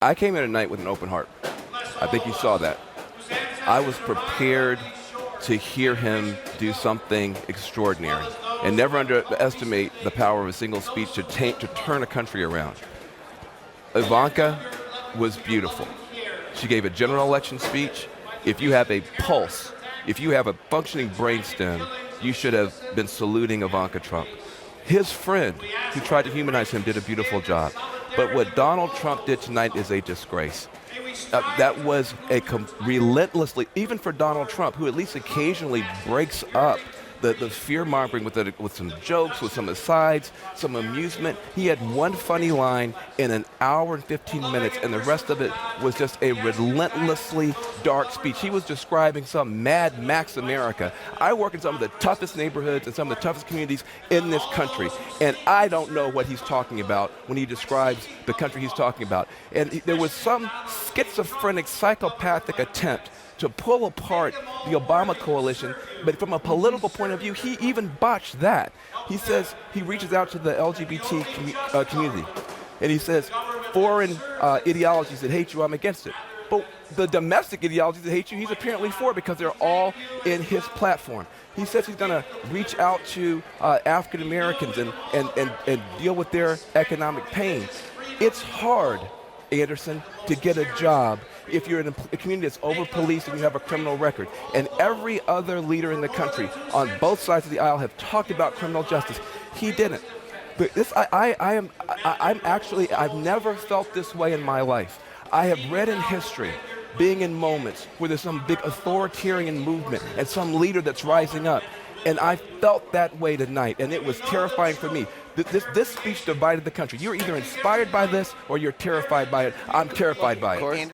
I came in tonight with an open heart. I think you saw that. I was prepared to hear him do something extraordinary, and never underestimate the power of a single speech to turn a country around. Ivanka was beautiful. She gave a general election speech. If you have a pulse, if you have a functioning brainstem, you should have been saluting Ivanka Trump. His friend, who tried to humanize him, did a beautiful job. But what Donald Trump did tonight is a disgrace. That was relentlessly, even for Donald Trump, who at least occasionally breaks up the fear-mongering with some jokes, with some asides, some amusement. He had one funny line in an hour and 15 minutes, and the rest of it was just a relentlessly dark speech. He was describing some Mad Max America. I work in some of the toughest neighborhoods and some of the toughest communities in this country, and I don't know what he's talking about when he describes the country he's talking about. And there was some schizophrenic, psychopathic attempt to pull apart the Obama coalition, but from a political point of view, he even botched that. He says he reaches out to the LGBT community, and he says, foreign ideologies that hate you, I'm against it. But the domestic ideologies that hate you, he's apparently for because they're all in his platform. He says he's going to reach out to African Americans and deal with their economic pain. It's hard, Anderson, to get a job if you're in a community that's over-policed and you have a criminal record. And every other leader in the country on both sides of the aisle have talked about criminal justice. He didn't. But this, I've never felt this way in my life. I have read in history, being in moments where there's some big authoritarian movement and some leader that's rising up. And I felt that way tonight, and it was terrifying for me. This speech divided the country. You're either inspired by this or you're terrified by it. I'm terrified by it.